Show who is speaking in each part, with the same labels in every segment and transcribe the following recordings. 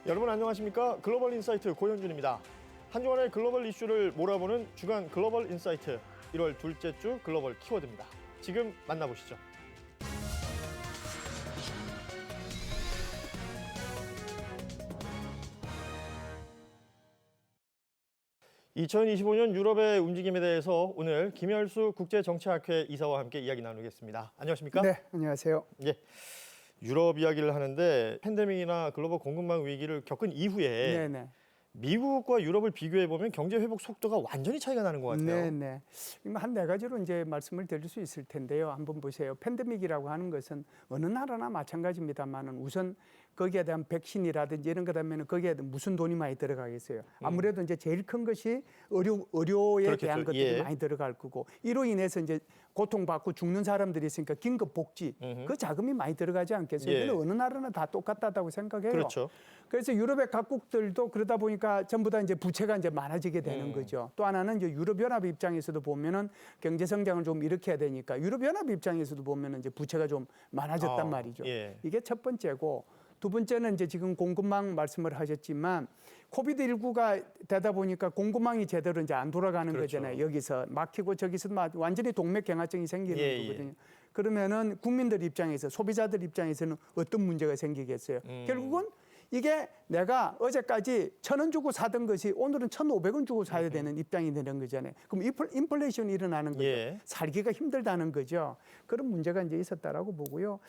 Speaker 1: 여러분 안녕하십니까? 글로벌 인사이트 고현준입니다. 한 주간의 글로벌 이슈를 몰아보는 주간 글로벌 인사이트 1월 둘째 주 글로벌 키워드입니다. 지금 만나보시죠. 2025년 유럽의 움직임에 대해서 오늘 김열수 국제정치학회 이사와 함께 이야기 나누겠습니다. 안녕하십니까?
Speaker 2: 네, 안녕하세요.
Speaker 1: 예. 유럽 이야기를 하는데 팬데믹이나 글로벌 공급망 위기를 겪은 이후에
Speaker 2: 네네.
Speaker 1: 미국과 유럽을 비교해 보면 경제 회복 속도가 완전히 차이가 나는 것 같아요.
Speaker 2: 네네. 한 네 가지로 이제 말씀을 드릴 수 있을 텐데요. 한번 보세요. 팬데믹이라고 하는 것은 어느 나라나 마찬가지입니다만은 우선 거기에 대한 백신이라든지 이런 것 하면은 거기에 무슨 돈이 많이 들어가겠어요. 아무래도 이제 제일 큰 것이 의료에
Speaker 1: 그렇겠죠.
Speaker 2: 대한 것들이
Speaker 1: 예.
Speaker 2: 많이 들어갈 거고 이로 인해서 이제 고통받고 죽는 사람들이 있으니까 긴급 복지 그 자금이 많이 들어가지 않겠어요.
Speaker 1: 예.
Speaker 2: 그건 어느 나라나 다 똑같다고 생각해요.
Speaker 1: 그렇죠.
Speaker 2: 그래서 유럽의 각국들도 그러다 보니까 전부 다 이제 부채가 이제 많아지게 되는 거죠. 또 하나는 이제 유럽연합 입장에서도 보면은 경제 성장을 좀 일으켜야 되니까 유럽연합 입장에서도 보면은 이제 부채가 좀 많아졌단 말이죠.
Speaker 1: 예.
Speaker 2: 이게 첫 번째고 두 번째는 이제 지금 공급망 말씀을 하셨지만 코비드19가 되다 보니까 공급망이 제대로 이제 안 돌아가는
Speaker 1: 그렇죠.
Speaker 2: 거잖아요. 여기서 막히고 저기서 완전히 동맥경화증이 생기는
Speaker 1: 예,
Speaker 2: 거거든요. 그러면은 국민들 입장에서 소비자들 입장에서는 어떤 문제가 생기겠어요. 결국은 이게 내가 어제까지 1,000원 주고 사던 것이 오늘은 1,500원 주고 사야 되는 입장이 되는 거잖아요. 그럼 인플레이션이 일어나는 거죠.
Speaker 1: 예.
Speaker 2: 살기가 힘들다는 거죠. 그런 문제가 이제 있었다라고 보고요.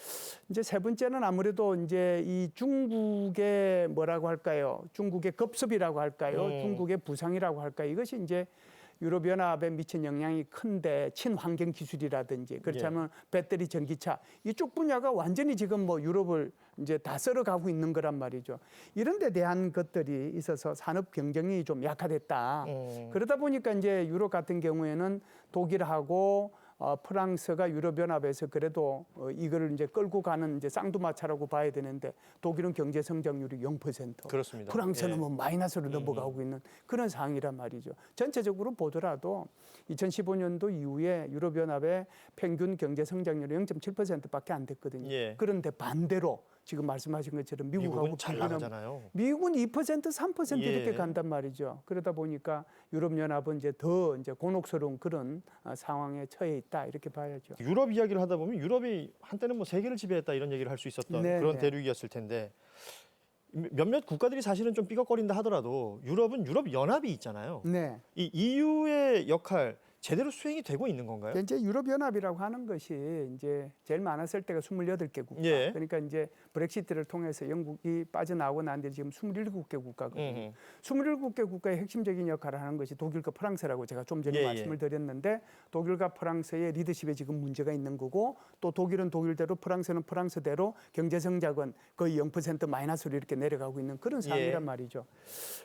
Speaker 2: 이제 세 번째는 아무래도 이제 이 중국의 뭐라고 할까요? 중국의 급습이라고 할까요? 중국의 부상이라고 할까요? 이것이 이제 유럽연합에 미친 영향이 큰데 친환경 기술이라든지 그렇다면 배터리 전기차 이쪽 분야가 완전히 지금 뭐 유럽을 이제 다 썰어가고 있는 거란 말이죠. 이런 데 대한 것들이 있어서 산업 경쟁이 좀 약화됐다. 그러다 보니까 이제 유럽 같은 경우에는 독일하고 프랑스가 유럽연합에서 그래도 이거를 이제 끌고 가는 이제 쌍두마차라고 봐야 되는데 독일은 경제 성장률이 0%.
Speaker 1: 그렇습니다.
Speaker 2: 프랑스는
Speaker 1: 예.
Speaker 2: 뭐 마이너스로 넘어가고 있는 그런 상황이란 말이죠. 전체적으로 보더라도 2015년도 이후에 유럽연합의 평균 경제 성장률이 0.7%밖에 안 됐거든요.
Speaker 1: 예.
Speaker 2: 그런데 반대로 지금 말씀하신 것처럼 미국하고
Speaker 1: 미국은 잘 나가잖아요.
Speaker 2: 미국은 2%, 3%
Speaker 1: 예.
Speaker 2: 이렇게 간단 말이죠. 그러다 보니까 유럽연합은 이제 더 이제 곤혹스러운 그런 상황에 처해 있다 이렇게 봐야죠.
Speaker 1: 유럽 이야기를 하다 보면 유럽이 한때는 뭐 세계를 지배했다 이런 얘기를 할 수 있었던
Speaker 2: 네,
Speaker 1: 그런
Speaker 2: 네.
Speaker 1: 대륙이었을 텐데 몇몇 국가들이 사실은 좀 삐걱거린다 하더라도 유럽은 유럽 연합이 있잖아요.
Speaker 2: 네.
Speaker 1: 이 EU의 역할 제대로 수행이 되고 있는 건가요?
Speaker 2: 이제 유럽연합이라고 하는 것이 이제 제일 많았을 때가 28개 국가.
Speaker 1: 예.
Speaker 2: 그러니까 이제 브렉시트를 통해서 영국이 빠져나오고 난 뒤에 지금 27개 국가거든요. 27개 국가의 핵심적인 역할을 하는 것이 독일과 프랑스라고 제가 좀 전에
Speaker 1: 예,
Speaker 2: 말씀을 드렸는데 독일과 프랑스의 리더십에 지금 문제가 있는 거고 또 독일은 독일대로 프랑스는 프랑스대로 경제 성장은 거의 0% 마이너스로 이렇게 내려가고 있는 그런 상황이란
Speaker 1: 예.
Speaker 2: 말이죠.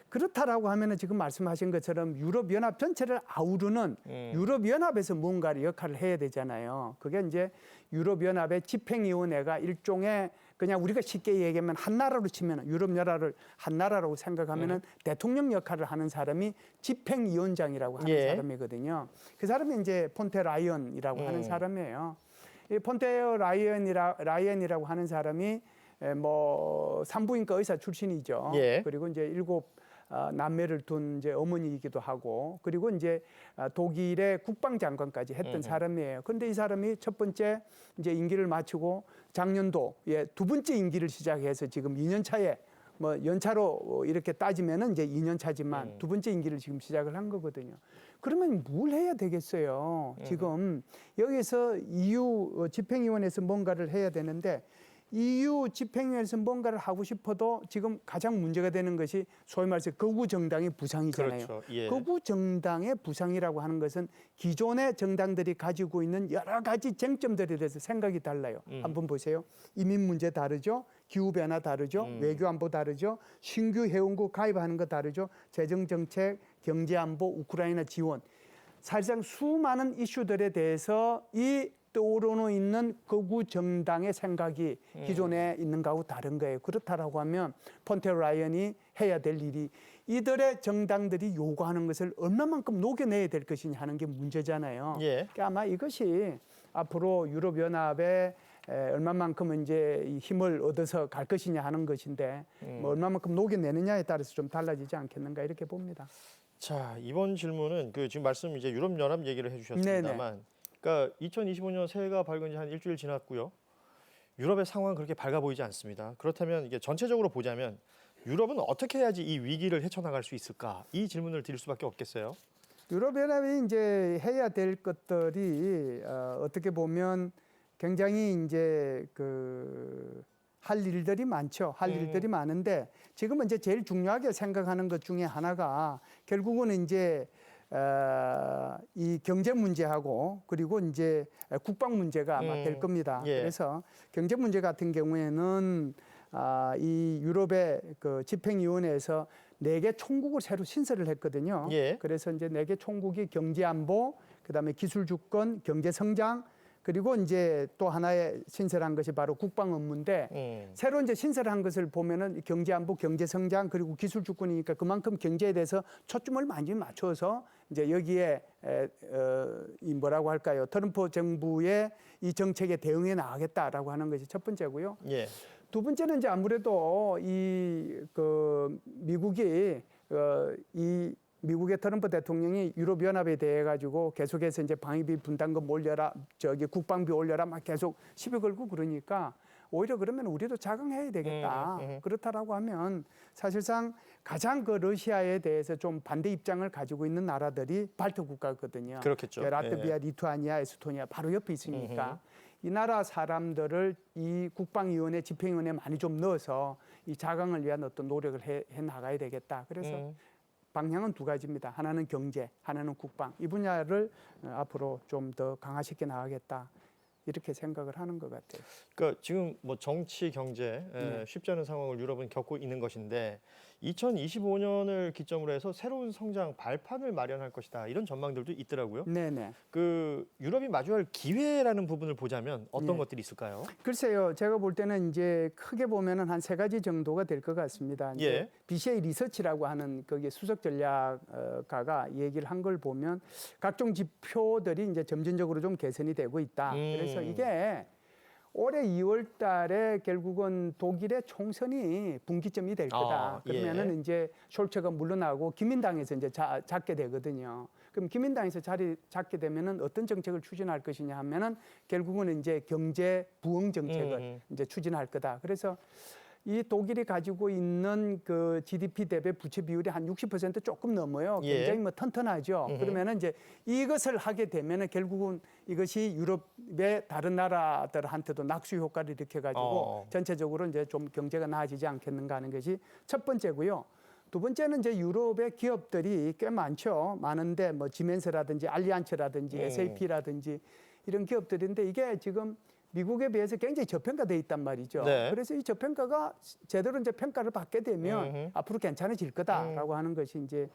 Speaker 2: 그렇다라고 하면은 지금 말씀하신 것처럼 유럽연합 전체를 아우르는 유럽연합에서 뭔가를 역할을 해야 되잖아요. 그게 이제 유럽연합의 집행위원회가 일종의 그냥 우리가 쉽게 얘기하면 한 나라로 치면 유럽연합을 한 나라라고 생각하면은 대통령 역할을 하는 사람이 집행위원장이라고 하는
Speaker 1: 예.
Speaker 2: 사람이거든요. 그 사람이 이제 폰테 라이언이라고 하는 사람이에요. 이 폰테 라이언이라고 하는 사람이 뭐 산부인과 의사 출신이죠.
Speaker 1: 예.
Speaker 2: 그리고 이제 7 남매를 둔 이제 어머니이기도 하고 그리고 이제 독일의 국방장관까지 했던 사람이에요. 그런데 이 사람이 첫 번째 이제 임기를 마치고 작년도에 두 번째 임기를 시작해서 지금 2년 차에 뭐 연차로 이렇게 따지면은 이제 2년 차지만 두 번째 임기를 지금 시작을 한 거거든요. 그러면 뭘 해야 되겠어요? 지금 여기서 EU 집행위원회에서 뭔가를 해야 되는데 EU 집행위원회에서 뭔가를 하고 싶어도 지금 가장 문제가 되는 것이 소위 말해서 거구 정당의 부상이잖아요.
Speaker 1: 그렇죠. 예.
Speaker 2: 거구 정당의 부상이라고 하는 것은 기존의 정당들이 가지고 있는 여러 가지 쟁점들에 대해서 생각이 달라요. 한번 보세요. 이민 문제 다르죠. 기후변화 다르죠. 외교안보 다르죠. 신규 회원국 가입하는 거 다르죠. 재정정책, 경제안보, 우크라이나 지원. 사실상 수많은 이슈들에 대해서 이 떠오르는 있는 거구 정당의 생각이 기존에 있는 거하고 다른 거예요. 그렇다라고 하면 폰테 라이언이 해야 될 일이 이들의 정당들이 요구하는 것을 얼마만큼 녹여내야 될 것이냐 하는 게 문제잖아요.
Speaker 1: 예.
Speaker 2: 그러니까 아마 이것이 앞으로 유럽연합의 얼마만큼 이제 이 힘을 얻어서 갈 것이냐 하는 것인데 뭐 얼마만큼 녹여내느냐에 따라서 좀 달라지지 않겠는가 이렇게 봅니다.
Speaker 1: 자, 이번 질문은 그 지금 말씀 이제 유럽 연합 얘기를 해주셨습니다만, 그러니까 2025년 새해가 밝은 지 한 일주일 지났고요. 유럽의 상황은 그렇게 밝아 보이지 않습니다. 그렇다면 이게 전체적으로 보자면 유럽은 어떻게 해야지 이 위기를 헤쳐나갈 수 있을까? 이 질문을 드릴 수밖에 없겠어요.
Speaker 2: 유럽연합이 이제 해야 될 것들이 어떻게 보면 굉장히 이제 그 할 일들이 많죠. 할 일들이 많은데 지금은 이제 제일 중요하게 생각하는 것 중에 하나가 결국은 이제 이 경제 문제하고 그리고 이제 국방 문제가 아마 될 겁니다.
Speaker 1: 예.
Speaker 2: 그래서 경제 문제 같은 경우에는 이 유럽의 그 집행위원회에서 4개 총국을 새로 신설을 했거든요.
Speaker 1: 예.
Speaker 2: 그래서 이제 4개 총국이 경제 안보, 그다음에 기술 주권, 경제 성장, 그리고 이제 또 하나의 신설한 것이 바로 국방 업무인데 새로 이제 신설한 것을 보면은 경제 안보, 경제 성장 그리고 기술 주권이니까 그만큼 경제에 대해서 초점을 많이 맞춰서 이제 여기에 이 뭐라고 할까요? 트럼프 정부의 이 정책에 대응해 나가겠다라고 하는 것이 첫 번째고요.
Speaker 1: 예.
Speaker 2: 두 번째는 이제 아무래도 이 그 미국이 이 미국의 트럼프 대통령이 유럽연합에 대해 가지고 계속해서 이제 방위비 분담금 올려라, 저기 국방비 올려라 막 계속 시비 걸고 그러니까 오히려 그러면 우리도 자강해야 되겠다. 그렇다라고 하면 사실상 가장 그 러시아에 대해서 좀 반대 입장을 가지고 있는 나라들이 발트 국가거든요.
Speaker 1: 그렇겠죠.
Speaker 2: 라트비아, 리투아니아, 에스토니아 바로 옆에 있으니까 이 나라 사람들을 이 국방위원회, 집행위원회에 많이 좀 넣어서 이 자강을 위한 어떤 노력을 해 나가야 되겠다. 그래서 방향은 두 가지입니다. 하나는 경제, 하나는 국방. 이 분야를 앞으로 좀 더 강화시켜 나가겠다. 이렇게 생각을 하는 것 같아요.
Speaker 1: 그러니까 지금 뭐 정치, 경제 쉽지 않은 상황을 유럽은 겪고 있는 것인데 2025년을 기점으로 해서 새로운 성장 발판을 마련할 것이다. 이런 전망들도 있더라고요.
Speaker 2: 네네.
Speaker 1: 그 유럽이 마주할 기회라는 부분을 보자면 어떤
Speaker 2: 네.
Speaker 1: 것들이 있을까요?
Speaker 2: 글쎄요, 제가 볼 때는 이제 크게 보면은 한 3가지 정도가 될 것 같습니다. 이제
Speaker 1: 예.
Speaker 2: BCA 리서치라고 하는 거기 수석 전략가가 얘기를 한 걸 보면 각종 지표들이 이제 점진적으로 좀 개선이 되고 있다. 그래서 이게 올해 2월 달에 결국은 독일의 총선이 분기점이 될 거다. 그러면은 이제 숄츠가 물러나고 기민당에서 이제 잡게 되거든요. 그럼 기민당에서 자리 잡게 되면은 어떤 정책을 추진할 것이냐 하면은 결국은 이제 경제 부흥 정책을 이제 추진할 거다. 그래서 이 독일이 가지고 있는 그 GDP 대비 부채 비율이 한 60% 조금 넘어요. 굉장히 뭐 튼튼하죠. 그러면은 이제 이것을 하게 되면은 결국은 이것이 유럽의 다른 나라들한테도 낙수 효과를 일으켜 가지고 전체적으로 이제 좀 경제가 나아지지 않겠는가 하는 것이 첫 번째고요. 두 번째는 이제 유럽의 기업들이 꽤 많죠. 많은데 뭐 지멘스라든지 알리안츠라든지 SAP라든지 이런 기업들인데 이게 지금 미국에 비해서 굉장히 저평가돼 있단 말이죠.
Speaker 1: 네.
Speaker 2: 그래서 이 저평가가 제대로 이제 평가를 받게 되면 앞으로 괜찮아질 거다라고 하는 것이 이제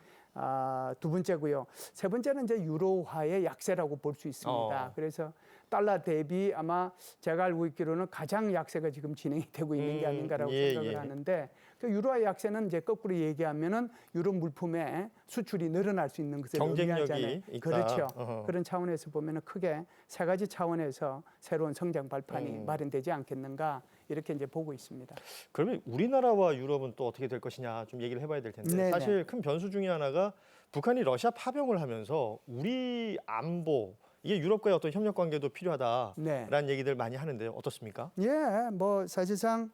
Speaker 2: 두 번째고요. 세 번째는 이제 유로화의 약세라고 볼 수 있습니다. 그래서 달러 대비 아마 제가 알고 있기로는 가장 약세가 지금 진행이 되고 있는 게 아닌가라고 생각을 하는데 그 유로화 약세는 이제 거꾸로 얘기하면은 유럽 물품의 수출이 늘어날 수 있는 것을 의미하잖아요.
Speaker 1: 있다.
Speaker 2: 그렇죠. 그런 차원에서 보면은 크게 3가지 차원에서 새로운 성장 발판이 마련되지 않겠는가 이렇게 이제 보고 있습니다.
Speaker 1: 그러면 우리나라와 유럽은 또 어떻게 될 것이냐 좀 얘기를 해봐야 될 텐데
Speaker 2: 네네.
Speaker 1: 사실 큰 변수 중에 하나가 북한이 러시아 파병을 하면서 우리 안보 이게 유럽과의 어떤 협력 관계도 필요하다라는 얘기들 많이 하는데요. 어떻습니까?
Speaker 2: 예, 뭐 사실상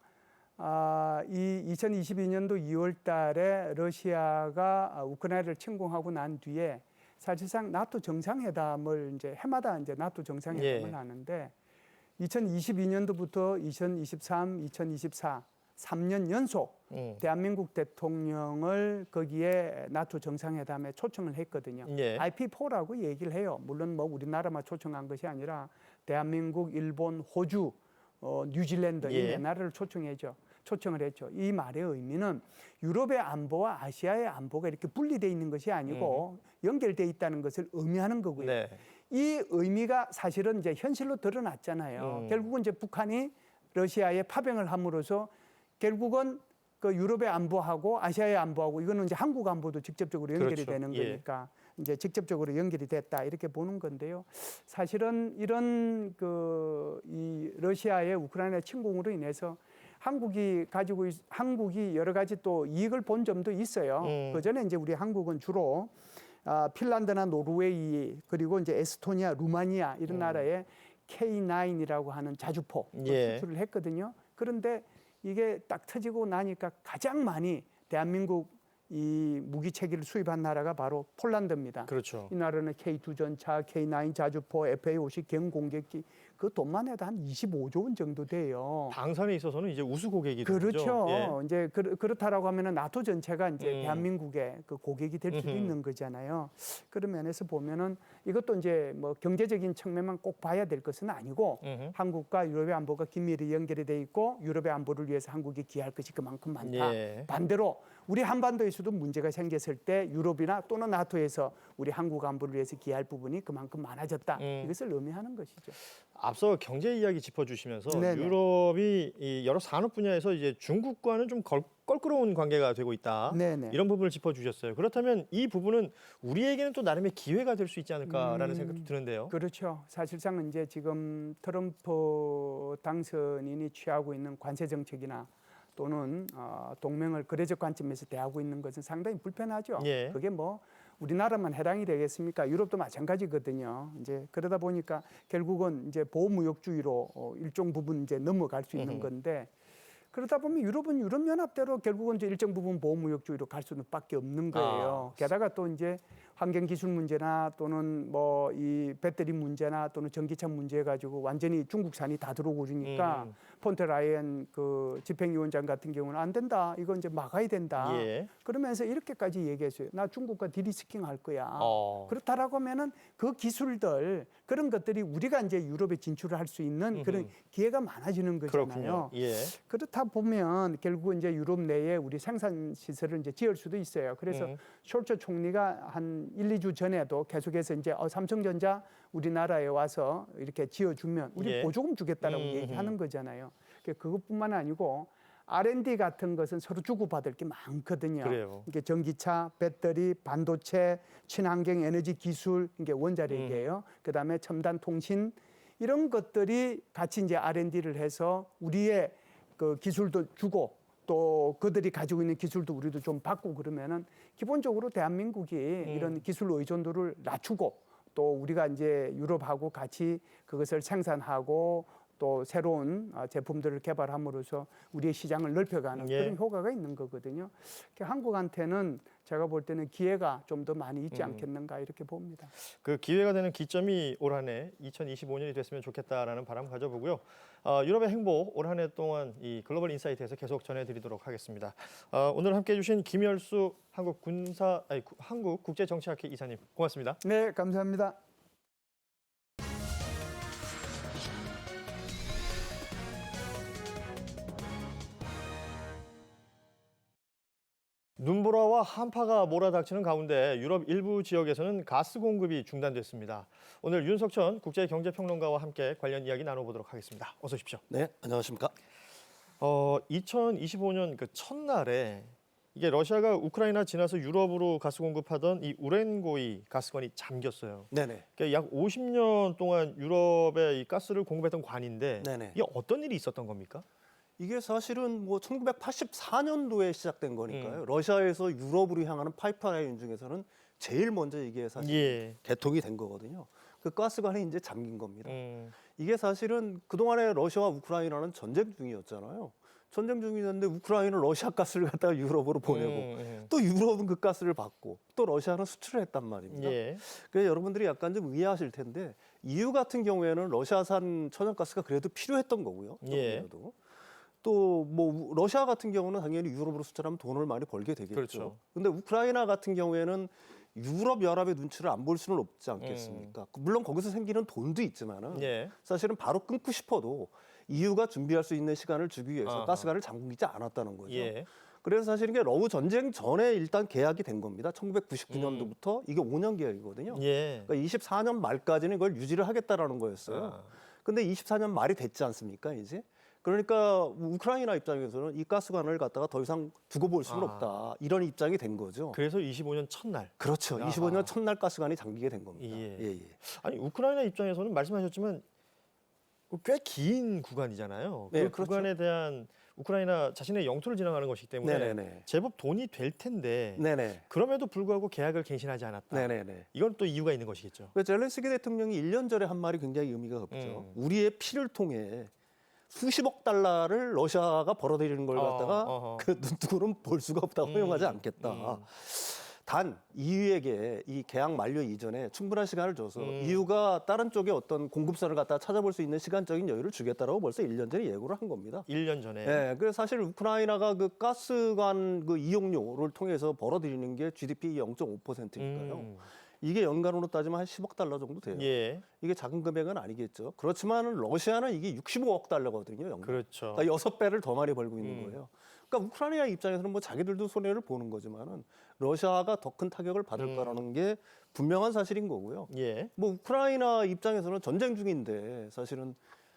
Speaker 2: 이 2022년도 2월 달에 러시아가 우크라이나를 침공하고 난 뒤에 사실상 나토 정상회담을 이제 해마다 이제 나토 정상회담을 하는데 2022년도부터 2023, 2024 3년 연속 대한민국 대통령을 거기에 나토 정상회담에 초청을 했거든요. IP4라고 얘기를 해요. 물론 뭐 우리나라만 초청한 것이 아니라 대한민국, 일본, 호주, 뉴질랜드 이 네 나라를 초청을 했죠. 이 말의 의미는 유럽의 안보와 아시아의 안보가 이렇게 분리되어 있는 것이 아니고 연결되어 있다는 것을 의미하는 거고요. 이 의미가 사실은 이제 현실로 드러났잖아요. 결국은 이제 북한이 러시아에 파병을 함으로써 결국은 그 유럽의 안보하고 아시아의 안보하고 이거는 이제 한국 안보도 직접적으로 연결이 되는 거니까 이제 직접적으로 연결이 됐다 이렇게 보는 건데요. 사실은 이런 이 러시아의 우크라이나 침공으로 인해서 한국이 여러 가지 또 이익을 본 점도 있어요. 그 전에 이제 우리 한국은 주로 핀란드나 노르웨이 그리고 이제 에스토니아, 루마니아 이런 나라에 K9이라고 하는 자주포
Speaker 1: 예.
Speaker 2: 수출을 했거든요. 그런데 이게 딱 터지고 나니까 가장 많이 대한민국 이 무기 체계를 수입한 나라가 바로 폴란드입니다.
Speaker 1: 그렇죠.
Speaker 2: 이 나라는 K2 전차, K9 자주포, FA-50 경공격기 그 돈만 해도 한 25조 원 정도 돼요.
Speaker 1: 방산에 있어서는 이제 우수 고객이 되죠.
Speaker 2: 그렇죠.
Speaker 1: 예.
Speaker 2: 이제 그렇다라고 하면은 나토 전체가 이제 대한민국의 그 고객이 될 수도 있는 거잖아요. 그런 면에서 보면은 이것도 이제 뭐 경제적인 측면만 꼭 봐야 될 것은 아니고 한국과 유럽의 안보가 긴밀히 연결이 돼 있고 유럽의 안보를 위해서 한국이 기여할 것이 그만큼 많다.
Speaker 1: 예.
Speaker 2: 반대로 우리 한반도에서도 문제가 생겼을 때 유럽이나 또는 나토에서 우리 한국 안보를 위해서 기여할 부분이 그만큼 많아졌다. 이것을 의미하는 것이죠.
Speaker 1: 앞서 경제 이야기 짚어주시면서
Speaker 2: 네네.
Speaker 1: 유럽이 이 여러 산업 분야에서 이제 중국과는 좀 껄끄러운 관계가 되고 있다.
Speaker 2: 네네.
Speaker 1: 이런 부분을 짚어주셨어요. 그렇다면 이 부분은 우리에게는 또 나름의 기회가 될 수 있지 않을까라는 생각도 드는데요.
Speaker 2: 그렇죠. 사실상 이제 지금 트럼프 당선인이 취하고 있는 관세 정책이나 또는 동맹을 거래적 관점에서 대하고 있는 것은 상당히 불편하죠.
Speaker 1: 예.
Speaker 2: 그게 뭐 우리나라만 해당이 되겠습니까? 유럽도 마찬가지거든요. 이제 그러다 보니까 결국은 이제 보호무역주의로 일정 부분 이제 넘어갈 수 있는 건데 그러다 보면 유럽은 유럽 연합대로 결국은 이제 일정 부분 보호무역주의로 갈 수는 밖에 없는 거예요. 게다가 또 이제 환경 기술 문제나 또는 뭐 이 배터리 문제나 또는 전기차 문제 가지고 완전히 중국산이 다 들어오고 그러니까 폰테라이엔 그 집행위원장 같은 경우는 안 된다. 이거 이제 막아야 된다.
Speaker 1: 예.
Speaker 2: 그러면서 이렇게까지 얘기했어요. 나 중국과 디리스킹 할 거야.
Speaker 1: 어.
Speaker 2: 그렇다라고 하면은 그 기술들 그런 것들이 우리가 이제 유럽에 진출을 할 수 있는 그런 기회가 많아지는 거잖아요.
Speaker 1: 그렇군요. 예.
Speaker 2: 그렇다 보면 결국 이제 유럽 내에 우리 생산 시설을 이제 지을 수도 있어요. 그래서 숄처 총리가 한 1, 2주 전에도 계속해서 이제 삼성전자 우리나라에 와서 이렇게 지어주면 우리
Speaker 1: 예.
Speaker 2: 보조금 주겠다라고 얘기하는 거잖아요. 그것뿐만 아니고 R&D 같은 것은 서로 주고받을 게 많거든요.
Speaker 1: 그래요.
Speaker 2: 이게 전기차, 배터리, 반도체, 친환경 에너지 기술, 이게 원자력이에요. 그다음에 첨단 통신 이런 것들이 같이 이제 R&D를 해서 우리의 그 기술도 주고 또 그들이 가지고 있는 기술도 우리도 좀 받고 그러면은 기본적으로 대한민국이 이런 기술 의존도를 낮추고 또 우리가 이제 유럽하고 같이 그것을 생산하고 또 새로운 제품들을 개발함으로써 우리의 시장을 넓혀가는
Speaker 1: 예.
Speaker 2: 그런 효과가 있는 거거든요. 한국한테는 제가 볼 때는 기회가 좀 더 많이 있지 않겠는가 이렇게 봅니다.
Speaker 1: 그 기회가 되는 기점이 올 한 해 2025년이 됐으면 좋겠다라는 바람 가져보고요. 유럽의 행보 올 한 해 동안 이 글로벌 인사이트에서 계속 전해드리도록 하겠습니다. 오늘 함께해 주신 김열수 한국국제정치학회 이사님 고맙습니다.
Speaker 2: 네, 감사합니다.
Speaker 1: 눈보라와 한파가 몰아닥치는 가운데 유럽 일부 지역에서는 가스 공급이 중단됐습니다. 오늘 윤석천 국제경제평론가와 함께 관련 이야기 나눠보도록 하겠습니다. 어서 오십시오.
Speaker 3: 네, 안녕하십니까?
Speaker 1: 2025년 그 첫날에 이게 러시아가 우크라이나 지나서 유럽으로 가스 공급하던 이 우렌고이 가스관이 잠겼어요.
Speaker 3: 네네.
Speaker 1: 그러니까 약 50년 동안 유럽에 이 가스를 공급했던 관인데
Speaker 3: 네네.
Speaker 1: 이게 어떤 일이 있었던 겁니까?
Speaker 3: 이게 사실은 뭐 1984년도에 시작된 거니까요. 러시아에서 유럽으로 향하는 파이프라인 중에서는 제일 먼저 이게 사실
Speaker 1: 예.
Speaker 3: 개통이 된 거거든요. 그 가스관이 이제 잠긴 겁니다.
Speaker 1: 음.
Speaker 3: 이게 사실은 그동안에 러시아와 우크라이나는 전쟁 중이었잖아요. 전쟁 중이었는데 우크라이나는 러시아 가스를 갖다가 유럽으로 보내고 또 유럽은 그 가스를 받고 또 러시아는 수출을 했단 말입니다.
Speaker 1: 예.
Speaker 3: 그래서 여러분들이 약간 좀 의아하실 텐데 EU 같은 경우에는 러시아산 천연가스가 그래도 필요했던 거고요.
Speaker 1: 예.
Speaker 3: 또 뭐 러시아 같은 경우는 당연히 유럽으로 수출하면 돈을 많이 벌게 되겠죠.
Speaker 1: 그렇죠.
Speaker 3: 근데 우크라이나 같은 경우에는 유럽 연합의 눈치를 안 볼 수는 없지 않겠습니까? 물론 거기서 생기는 돈도 있지만은
Speaker 1: 예.
Speaker 3: 사실은 바로 끊고 싶어도 EU가 준비할 수 있는 시간을 주기 위해서
Speaker 1: 아하.
Speaker 3: 가스관을 잠그지 않았다는 거죠.
Speaker 1: 예.
Speaker 3: 그래서 사실 이게 러우 전쟁 전에 일단 계약이 된 겁니다. 1999년도부터 이게 5년 계약이거든요.
Speaker 1: 예.
Speaker 3: 그러니까 24년 말까지는 이걸 유지를 하겠다라는 거였어요. 근데 24년 말이 됐지 않습니까, 이제? 그러니까 우크라이나 입장에서는 이 가스관을 갖다가 더 이상 두고 볼 수는 없다. 이런 입장이 된 거죠.
Speaker 1: 그래서 25년 첫날.
Speaker 3: 그렇죠.
Speaker 1: 아하.
Speaker 3: 25년 첫날 가스관이 잠기게 된 겁니다.
Speaker 1: 예.
Speaker 3: 예, 예.
Speaker 1: 아니 우크라이나 입장에서는 말씀하셨지만 꽤 긴 구간이잖아요.
Speaker 3: 네,
Speaker 1: 그
Speaker 3: 그렇죠.
Speaker 1: 구간에 대한 우크라이나 자신의 영토를 지나가는 것이기 때문에
Speaker 3: 네네네.
Speaker 1: 제법 돈이 될 텐데
Speaker 3: 네네.
Speaker 1: 그럼에도 불구하고 계약을 갱신하지 않았다.
Speaker 3: 네네네.
Speaker 1: 이건 또 이유가 있는 것이겠죠.
Speaker 3: 그 젤렌스키 대통령이 1년 전에 한 말이 굉장히 의미가 깊죠. 우리의 피를 통해 수십억 달러를 러시아가 벌어들이는 걸 갖다가 그 눈뜨고는 볼 수가 없다, 허용하지 않겠다. 단 EU에게 이 계약 만료 이전에 충분한 시간을 줘서 EU가 다른 쪽에 어떤 공급선을 갖다 찾아볼 수 있는 시간적인 여유를 주겠다라고 벌써 1년 전에 예고를 한 겁니다.
Speaker 1: 1년 전에.
Speaker 3: 네, 그래서 사실 우크라이나가 그 가스관 그 이용료를 통해서 벌어들이는 게 GDP 0.5%니까요. 이게 연간으로 따지면 한 10억 달러 정도 돼요.
Speaker 1: 예.
Speaker 3: 이게 작은 금액은 아니겠죠. 그렇지만 러시아는 이게 65억 달러거든요. 연간.
Speaker 1: 그렇죠.
Speaker 3: 그러니까 6배를 더 많이 벌고 있는 거예요. 그러니까 우크라이나 입장에서는 뭐 자기들도 손해를 보는 거지만은 러시아가 더 큰 타격을 받을 거라는 게 분명한 사실인 거고요.
Speaker 1: 예.
Speaker 3: 뭐 우크라이나 입장에서는 전쟁 중인데 사실은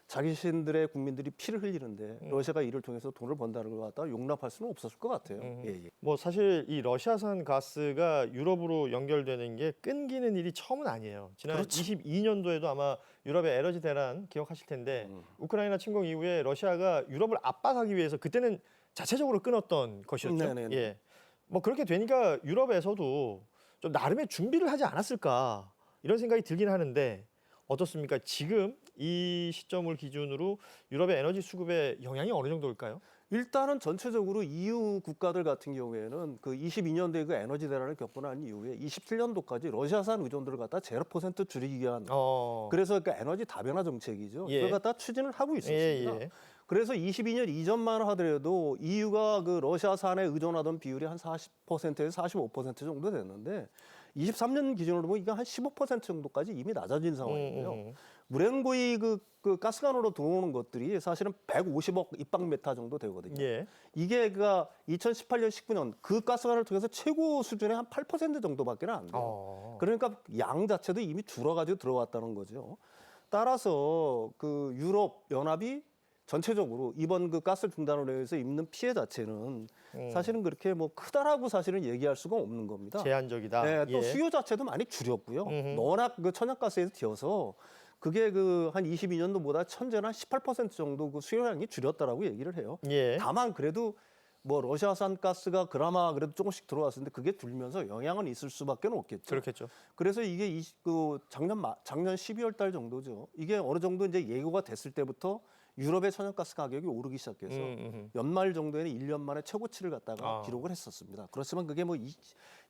Speaker 3: 자신들의 국민들이 피를 흘리는데 러시아가 이를 통해서 돈을 번다는 걸 갖다가 용납할 수는 없었을 것 같아요. 예, 예.
Speaker 1: 뭐 사실 이 러시아산 가스가 유럽으로 연결되는 게 끊기는 일이 처음은 아니에요. 지난
Speaker 3: 그렇죠.
Speaker 1: 22년도에도 아마 유럽의 에너지 대란 기억하실 텐데 우크라이나 침공 이후에 러시아가 유럽을 압박하기 위해서 그때는 자체적으로 끊었던 것이었죠.
Speaker 3: 네네네.
Speaker 1: 예. 뭐 그렇게 되니까 유럽에서도 좀 나름의 준비를 하지 않았을까 이런 생각이 들긴 하는데 어떻습니까? 지금 이 시점을 기준으로 유럽의 에너지 수급에 영향이 어느 정도일까요?
Speaker 3: 일단은 전체적으로 EU 국가들 같은 경우에는 그 22년도에 그 에너지 대란을 겪고 난 이후에 27년도까지 러시아산 의존도를 갖다 0% 줄이기 위한 그래서 그 에너지 다변화 정책이죠.
Speaker 1: 예.
Speaker 3: 그걸 갖다 추진을 하고 있었습니다.
Speaker 1: 예.
Speaker 3: 그래서 22년 이전만 하더라도 EU가 그 러시아산에 의존하던 비율이 한 40%에서 45% 정도 됐는데 23년 기준으로 보면 이게 한 15% 정도까지 이미 낮아진 상황이고요. 무렌고이 그 가스관으로 들어오는 것들이 사실은 150억 입방메타 정도 되거든요.
Speaker 1: 예.
Speaker 3: 이게 그 2018년, 19년 그 가스관을 통해서 최고 수준의 한 8% 정도밖에 안 돼요. 그러니까 양 자체도 이미 줄어가지고 들어왔다는 거죠. 따라서 그 유럽 연합이 전체적으로 이번 그 가스 중단으로 해서 입는 피해 자체는 사실은 그렇게 뭐 크다라고 사실은 얘기할 수가 없는 겁니다.
Speaker 1: 제한적이다.
Speaker 3: 네, 또
Speaker 1: 예.
Speaker 3: 수요 자체도 많이 줄였고요. 워낙 그 천연가스에서 튀어서 그게 그 한 22년도보다 천재는 한 18% 정도 그 수요량이 줄였다라고 얘기를 해요.
Speaker 1: 예.
Speaker 3: 다만 그래도 뭐 러시아산 가스가 그나마 그래도 조금씩 들어왔는데 그게 줄면서 영향은 있을 수밖에 없겠죠.
Speaker 1: 그렇겠죠.
Speaker 3: 그래서 이게 그 작년 12월 달 정도죠. 이게 어느 정도 이제 예고가 됐을 때부터 유럽의 천연가스 가격이 오르기 시작해서 연말 정도에는 1년 만에 최고치를 갖다가 기록을 했었습니다. 그렇지만 그게 뭐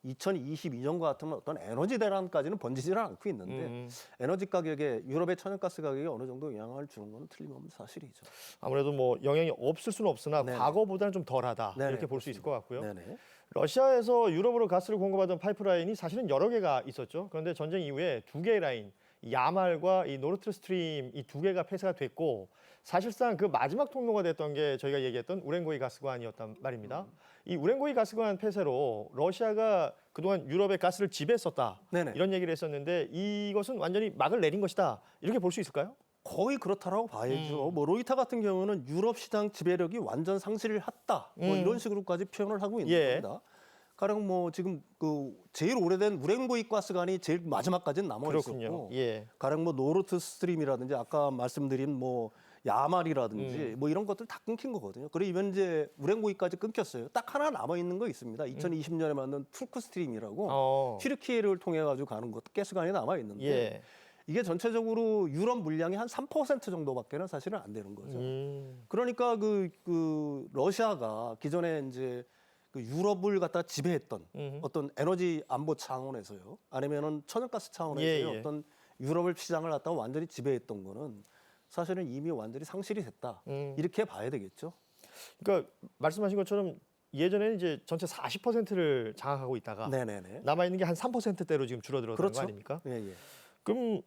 Speaker 3: 2022년과 같으면 어떤 에너지 대란까지는 번지지는 않고 있는데 에너지 가격에 유럽의 천연가스 가격이 어느 정도 영향을 주는 건 틀림없는 사실이죠.
Speaker 1: 아무래도 뭐 영향이 없을 수는 없으나
Speaker 3: 네네.
Speaker 1: 과거보다는 좀 덜하다
Speaker 3: 네네,
Speaker 1: 이렇게 볼 수 있을 것 같고요.
Speaker 3: 네네.
Speaker 1: 러시아에서 유럽으로 가스를 공급하던 파이프라인이 사실은 여러 개가 있었죠. 그런데 전쟁 이후에 두 개의 라인, 야말과 이 노르트스트림 이 두 개가 폐쇄가 됐고 사실상 그 마지막 통로가 됐던 게 저희가 얘기했던 우렌고이 가스관이었단 말입니다. 이 우렌고이 가스관 폐쇄로 러시아가 그동안 유럽의 가스를 지배했었다
Speaker 3: 네네.
Speaker 1: 이런 얘기를 했었는데 이것은 완전히 막을 내린 것이다 이렇게 볼 수 있을까요?
Speaker 3: 거의 그렇다라고 봐야죠. 뭐 로이터 같은 경우는 유럽 시장 지배력이 완전 상실을 했다. 뭐 이런 식으로까지 표현을 하고 있는
Speaker 1: 예.
Speaker 3: 겁니다. 가령 뭐 지금 그 제일 오래된 우렌고이 가스관이 제일 마지막까지는 남아
Speaker 1: 그렇군요.
Speaker 3: 있었고,
Speaker 1: 예.
Speaker 3: 가령 뭐 노르트 스트림이라든지 아까 말씀드린 뭐 야말이라든지 뭐 이런 것들 다 끊긴 거거든요. 그리고 이제 우렌고이까지 끊겼어요. 딱 하나 남아 있는 거 있습니다. 2020년에 만든 투르크 스트림이라고 튀르키예를 통해 가지고 가는 것 가스관이 남아 있는데
Speaker 1: 예.
Speaker 3: 이게 전체적으로 유럽 물량이 한 3% 정도밖에는 사실은 안 되는 거죠. 그러니까 그 러시아가 기존에 이제 그 유럽을 갖다 지배했던 어떤 에너지 안보 차원에서요, 아니면은 천연가스 차원에서요,
Speaker 1: 예.
Speaker 3: 어떤 유럽을 시장을 갖다 완전히 지배했던 거는 사실은 이미 완전히 상실이 됐다. 이렇게 봐야 되겠죠.
Speaker 1: 그러니까 말씀하신 것처럼 예전에는 이제 전체 40%를 장악하고 있다가
Speaker 3: 네네네.
Speaker 1: 남아 있는 게 한 3%대로 지금 줄어들었다는
Speaker 3: 그렇죠.
Speaker 1: 거 아닙니까?
Speaker 3: 예, 예.
Speaker 1: 그럼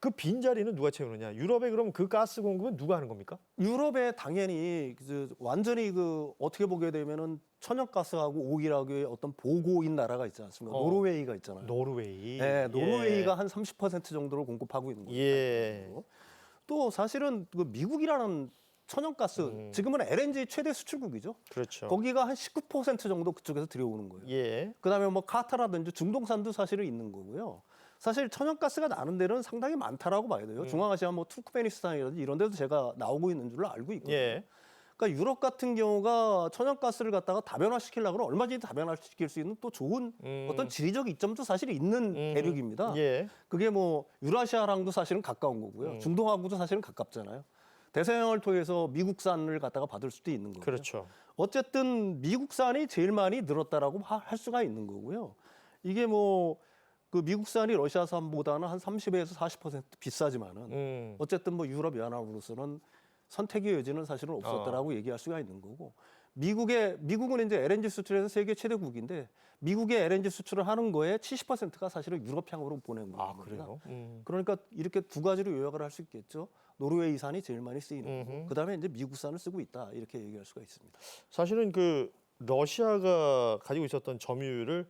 Speaker 1: 그 빈자리는 누가 채우느냐? 유럽에 그럼 그 가스 공급은 누가 하는 겁니까?
Speaker 3: 유럽에 당연히 완전히 그 어떻게 보게 되면은 천연가스하고 오일하고의 어떤 보고인 나라가 있지 않습니까? 노르웨이가 있잖아요.
Speaker 1: 노르웨이.
Speaker 3: 네, 노르웨이가 한 30% 정도를 공급하고 있는 거죠.
Speaker 1: 예.
Speaker 3: 또 사실은 그 미국이라는 천연가스 지금은 LNG 최대 수출국이죠.
Speaker 1: 그렇죠.
Speaker 3: 거기가 한 19% 정도 그쪽에서 들여오는 거예요.
Speaker 1: 예.
Speaker 3: 그다음에 뭐 카타라든지 중동산도 사실은 있는 거고요. 사실 천연가스가 나는 데는 상당히 많다라고 봐야 돼요. 중앙아시아 뭐 투르크메니스탄이라든지 이런 데도 제가 나오고 있는 줄로 알고 있거든요.
Speaker 1: 예.
Speaker 3: 그러니까 유럽 같은 경우가 천연가스를 갖다가 다변화시키려고 하면 얼마든지 다변화시킬 수 있는 또 좋은 어떤 지리적 이점도 사실 있는 대륙입니다.
Speaker 1: 예.
Speaker 3: 그게 뭐 유라시아랑도 사실은 가까운 거고요. 중동하고도 사실은 가깝잖아요. 대서양을 통해서 미국산을 갖다가 받을 수도 있는 거고요.
Speaker 1: 그렇죠.
Speaker 3: 어쨌든 미국산이 제일 많이 늘었다라고 할 수가 있는 거고요. 이게 뭐 그 미국산이 러시아산보다는 한 30에서 40% 비싸지만은 어쨌든 뭐 유럽 연합으로서는 선택의 여지는 사실은 없었다라고 얘기할 수가 있는 거고 미국은 이제 LNG 수출에서 세계 최대국인데 미국의 LNG 수출을 하는 거에 70%가 사실은 유럽향으로 보낸 거예요.
Speaker 1: 아, 그래요?
Speaker 3: 그러니까 이렇게 두 가지로 요약을 할 수 있겠죠. 노르웨이산이 제일 많이 쓰이는 거고 그다음에 이제 미국산을 쓰고 있다 이렇게 얘기할 수가 있습니다.
Speaker 1: 사실은 그 러시아가 가지고 있었던 점유율을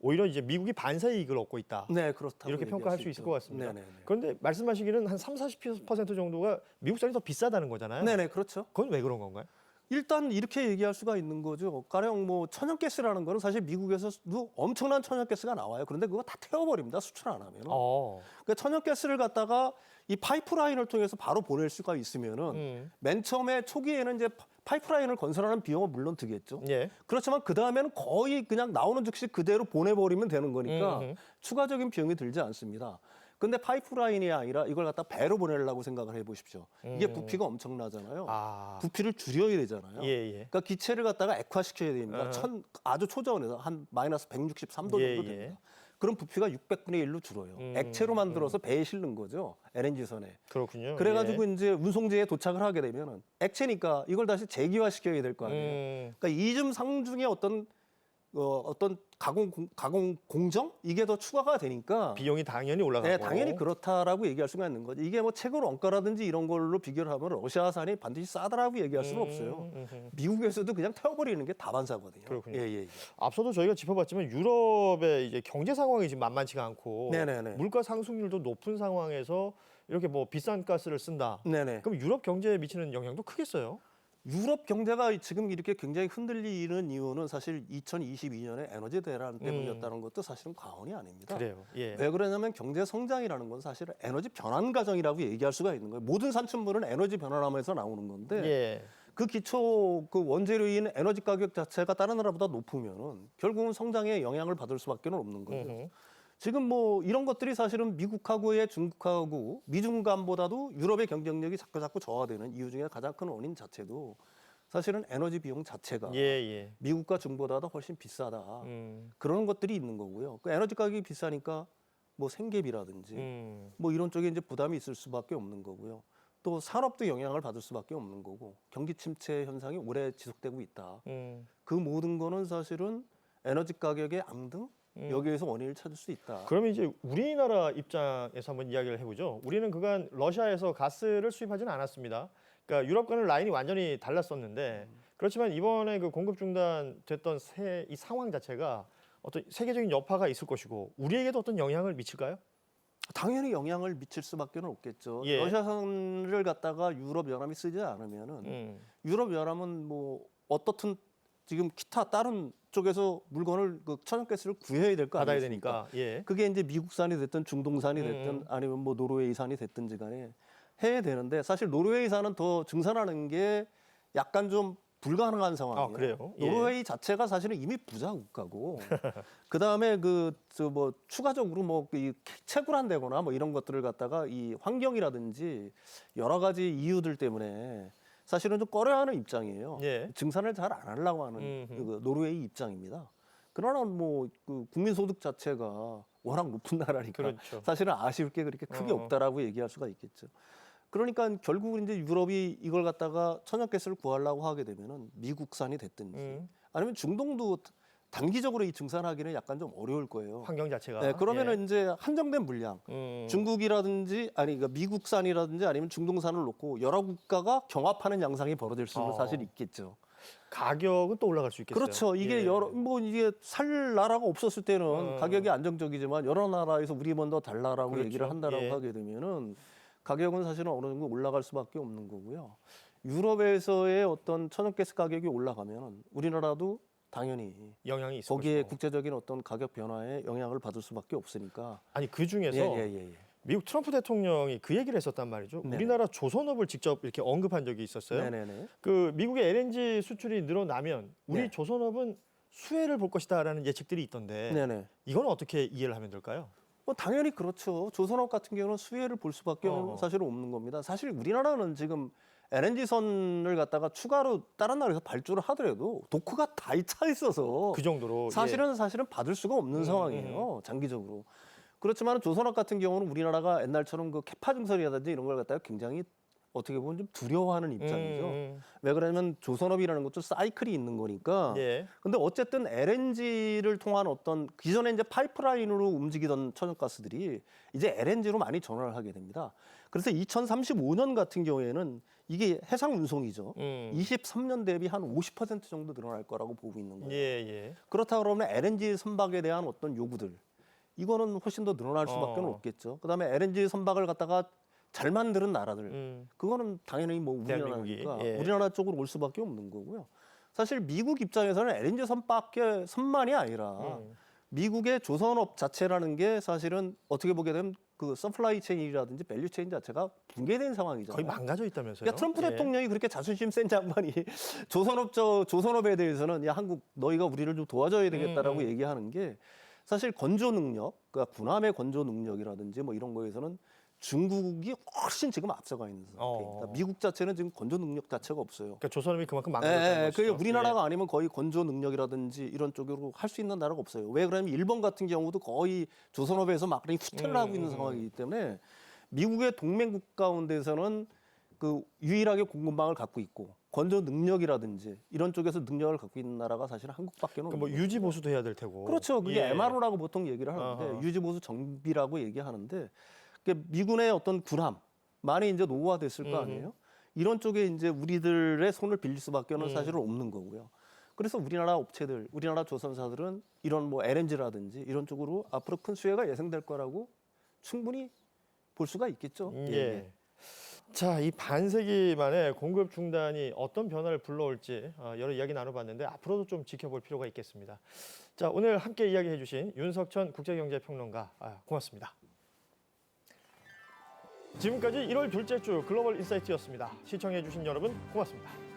Speaker 1: 오히려 이제 미국이 반사의 이익을 얻고 있다.
Speaker 3: 네, 그렇다고
Speaker 1: 이렇게 평가할 수
Speaker 3: 있죠.
Speaker 1: 있을 것 같습니다.
Speaker 3: 네네네.
Speaker 1: 그런데 말씀하시기는 한 30-40% 정도가 미국산이 더 비싸다는 거잖아요.
Speaker 3: 네네, 그렇죠.
Speaker 1: 그건 왜 그런 건가요?
Speaker 3: 일단 이렇게 얘기할 수가 있는 거죠. 가령 뭐 천연가스라는 거는 사실 미국에서도 엄청난 천연가스가 나와요. 그런데 그거 다 태워버립니다. 수출 안 하면. 그러니까 천연가스를 갖다가 이 파이프라인을 통해서 바로 보낼 수가 있으면은 맨 처음에 초기에는 이제 파이프라인을 건설하는 비용은 물론 들겠죠.
Speaker 1: 예.
Speaker 3: 그렇지만 그 다음에는 거의 그냥 나오는 즉시 그대로 보내버리면 되는 거니까
Speaker 1: 음흠.
Speaker 3: 추가적인 비용이 들지 않습니다. 근데 파이프라인이 아니라 이걸 갖다 배로 보내려고 생각을 해보십시오. 이게 부피가 엄청나잖아요.
Speaker 1: 아.
Speaker 3: 부피를 줄여야 되잖아요.
Speaker 1: 예, 예.
Speaker 3: 그러니까 기체를 갖다가 액화시켜야 됩니다. 아주 초저온에서 한 마이너스 163도
Speaker 1: 예,
Speaker 3: 정도
Speaker 1: 예.
Speaker 3: 됩니다. 그럼 부피가 600분의 1로 줄어요. 액체로 만들어서 배에 실는 거죠. LNG선에.
Speaker 1: 그렇군요.
Speaker 3: 그래가지고
Speaker 1: 예.
Speaker 3: 이제 운송지에 도착을 하게 되면은 액체니까 이걸 다시 재기화시켜야 될 거 아니에요. 그러니까 이중 상중의 어떤 가공 공정 이게 더 추가가 되니까
Speaker 1: 비용이 당연히 올라가고.
Speaker 3: 네, 당연히 그렇다라고 얘기할 수가 있는 거죠. 이게 뭐 채굴 원가라든지 이런 걸로 비교를 하면 러시아산이 반드시 싸다라고 얘기할 수는 없어요. 미국에서도 그냥 태워버리는 게 다반사거든요.
Speaker 1: 그렇군요.
Speaker 3: 예.
Speaker 1: 앞서도 저희가 짚어봤지만 유럽의 이제 경제 상황이 지금 만만치가 않고
Speaker 3: 네네네.
Speaker 1: 물가 상승률도 높은 상황에서 이렇게 뭐 비싼 가스를 쓴다.
Speaker 3: 네네.
Speaker 1: 그럼 유럽 경제에 미치는 영향도 크겠어요?
Speaker 3: 유럽 경제가 지금 이렇게 굉장히 흔들리는 이유는 사실 2022년에 에너지 대란 때문이었다는 것도 사실은 과언이 아닙니다.
Speaker 1: 그래요. 예.
Speaker 3: 왜 그러냐면 경제 성장이라는 건 사실 에너지 변환 과정이라고 얘기할 수가 있는 거예요. 모든 산출물은 에너지 변환하면서 나오는 건데
Speaker 1: 예.
Speaker 3: 그 기초 그 원재료인 에너지 가격 자체가 다른 나라보다 높으면은 결국은 성장에 영향을 받을 수밖에 없는 거죠. 지금 뭐 이런 것들이 사실은 미국하고의 중국하고 미중 간보다도 유럽의 경쟁력이 자꾸 저하되는 이유 중에 가장 큰 원인 자체도 사실은 에너지 비용 자체가
Speaker 1: 예.
Speaker 3: 미국과 중국보다도 훨씬 비싸다. 그런 것들이 있는 거고요. 그 에너지 가격이 비싸니까 뭐 생계비라든지 뭐 이런 쪽에 이제 부담이 있을 수밖에 없는 거고요. 또 산업도 영향을 받을 수밖에 없는 거고 경기 침체 현상이 오래 지속되고 있다. 그 모든 거는 사실은 에너지 가격의 앙등 여기에서 원인을 찾을 수 있다.
Speaker 1: 그러면 이제 우리나라 입장에서 한번 이야기를 해보죠. 우리는 그간 러시아에서 가스를 수입하지는 않았습니다. 그러니까 유럽과는 라인이 완전히 달랐었는데 그렇지만 이번에 그 공급 중단됐던 이 상황 자체가 어떤 세계적인 여파가 있을 것이고 우리에게도 어떤 영향을 미칠까요?
Speaker 3: 당연히 영향을 미칠 수밖에 없겠죠.
Speaker 1: 예.
Speaker 3: 러시아산을 갖다가 유럽 연합이 쓰지 않으면은 유럽 연합은 뭐 어떻든 지금 기타 다른 쪽에서 물건을 그 천연가스를 구해야 될 거
Speaker 1: 받아야
Speaker 3: 아니겠습니까?
Speaker 1: 되니까. 예.
Speaker 3: 그게 이제 미국산이 됐든 중동산이 됐든 아니면 뭐 노르웨이산이 됐든지 간에 해야 되는데 사실 노르웨이산은 더 증산하는 게 약간 좀 불가능한 상황이에요.
Speaker 1: 아, 그래요? 예.
Speaker 3: 노르웨이 자체가 사실은 이미 부자 국가고 그다음에 뭐 추가적으로 뭐 이 채굴한다거나 뭐 이런 것들을 갖다가 이 환경이라든지 여러 가지 이유들 때문에 사실은 좀 꺼려하는 입장이에요.
Speaker 1: 예.
Speaker 3: 증산을 잘 안 하려고 하는 그 노르웨이 입장입니다. 그러나 뭐 그 국민 소득 자체가 워낙 높은 나라니까
Speaker 1: 그렇죠.
Speaker 3: 사실은 아쉬울 게 그렇게 크게 없다라고 얘기할 수가 있겠죠. 그러니까 결국은 이제 유럽이 이걸 갖다가 천연가스를 구하려고 하게 되면은 미국산이 됐든지 아니면 중동도 단기적으로 이 증산하기는 약간 좀 어려울 거예요.
Speaker 1: 환경 자체가.
Speaker 3: 네, 그러면은 이제 한정된 물량, 중국이라든지 아니 그러니까 미국산이라든지 아니면 중동산을 놓고 여러 국가가 경합하는 양상이 벌어질 수는 사실 있겠죠.
Speaker 1: 가격은 또 올라갈 수 있겠어요.
Speaker 3: 그렇죠. 이게
Speaker 1: 예.
Speaker 3: 이게 살 나라가 없었을 때는 가격이 안정적이지만 여러 나라에서 우리 먼저 달라라고
Speaker 1: 그렇죠.
Speaker 3: 얘기를 한다라고
Speaker 1: 예.
Speaker 3: 하게 되면은 가격은 사실은 어느 정도 올라갈 수밖에 없는 거고요. 유럽에서의 어떤 천연가스 가격이 올라가면 우리나라도 당연히
Speaker 1: 영향이 있을
Speaker 3: 거기에
Speaker 1: 것이고.
Speaker 3: 국제적인 어떤 가격 변화에 영향을 받을 수밖에 없으니까.
Speaker 1: 아니 그 중에서
Speaker 3: 예.
Speaker 1: 미국 트럼프 대통령이 그 얘기를 했었단 말이죠.
Speaker 3: 네네.
Speaker 1: 우리나라 조선업을 직접 이렇게 언급한 적이 있었어요.
Speaker 3: 네네네.
Speaker 1: 그 미국의 LNG 수출이 늘어나면 우리
Speaker 3: 네.
Speaker 1: 조선업은 수혜를 볼 것이다라는 예측들이 있던데
Speaker 3: 네네.
Speaker 1: 이건 어떻게 이해를 하면 될까요?
Speaker 3: 뭐 당연히 그렇죠. 조선업 같은 경우는 수혜를 볼 수밖에 사실은 없는 겁니다. 사실 우리나라는 지금 LNG 선을 갖다가 추가로 다른 나라에서 발주를 하더라도 도크가 다 차 있어서
Speaker 1: 그 정도로
Speaker 3: 사실은 받을 수가 없는 상황이에요. 장기적으로. 그렇지만 조선업 같은 경우는 우리나라가 옛날처럼 그 캐파 증설이라든지 이런 걸 갖다가 굉장히 어떻게 보면 좀 두려워하는 입장이죠. 왜 그러냐면 조선업이라는 것도 사이클이 있는 거니까.
Speaker 1: 예.
Speaker 3: 근데 어쨌든 LNG를 통한 어떤 기존에 이제 파이프라인으로 움직이던 천연가스들이 이제 LNG로 많이 전환을 하게 됩니다. 그래서 2035년 같은 경우에는 이게 해상 운송이죠. 23년 대비 한 50% 정도 늘어날 거라고 보고 있는 거예요.
Speaker 1: 예.
Speaker 3: 그렇다 그러면 LNG 선박에 대한 어떤 요구들 이거는 훨씬 더 늘어날 수밖에 없겠죠. 그다음에 LNG 선박을 갖다가 잘 만드는 나라들 그거는 당연히 뭐 우리나라니까
Speaker 1: 예.
Speaker 3: 우리나라 쪽으로 올 수밖에 없는 거고요. 사실 미국 입장에서는 LNG 선만이 아니라 미국의 조선업 자체라는 게 사실은 어떻게 보게 되면 그 서플라이 체인이라든지 밸류 체인 자체가 붕괴된 상황이잖아요.
Speaker 1: 거의 망가져 있다면서요?
Speaker 3: 그러니까 트럼프
Speaker 1: 예.
Speaker 3: 대통령이 그렇게 자존심 센 장관이 조선업에 대해서는 야 한국 너희가 우리를 좀 도와줘야 되겠다라고 얘기하는 게 사실 건조 능력, 그러니까 군함의 건조 능력이라든지 뭐 이런 거에서는 중국이 훨씬 지금 앞서가 있는 상태입니다. 미국 자체는 지금 건조 능력 자체가 없어요.
Speaker 1: 그러니까 조선업이 그만큼 망가졌다는 것이죠.
Speaker 3: 그게 우리나라가 아니면 거의 건조 능력이라든지 이런 쪽으로 할 수 있는 나라가 없어요. 왜 그러냐면 일본 같은 경우도 거의 조선업에서 막 후퇴를 하고 있는 상황이기 때문에 미국의 동맹국 가운데서는 그 유일하게 공급망을 갖고 있고 건조 능력이라든지 이런 쪽에서 능력을 갖고 있는 나라가 사실 한국밖에 없는
Speaker 1: 뭐
Speaker 3: 거예요.
Speaker 1: 유지 보수도 해야 될 테고.
Speaker 3: 그렇죠. 그게
Speaker 1: 예.
Speaker 3: MRO라고 보통 얘기를 하는데 유지 보수 정비라고 얘기하는데 그러니까 미군의 어떤 군함 많이 이제 노후화됐을 거 아니에요. 이런 쪽에 이제 우리들의 손을 빌릴 수밖에는 사실은 없는 거고요. 그래서 우리나라 업체들, 우리나라 조선사들은 이런 뭐 LNG라든지 이런 쪽으로 앞으로 큰 수혜가 예상될 거라고 충분히 볼 수가 있겠죠.
Speaker 1: 예. 자, 이 반세기 만에 공급 중단이 어떤 변화를 불러올지 여러 이야기 나눠봤는데 앞으로도 좀 지켜볼 필요가 있겠습니다. 자, 오늘 함께 이야기해 주신 윤석천 국제경제평론가 고맙습니다. 지금까지 1월 둘째 주 글로벌 인사이트였습니다. 시청해 주신 여러분 고맙습니다.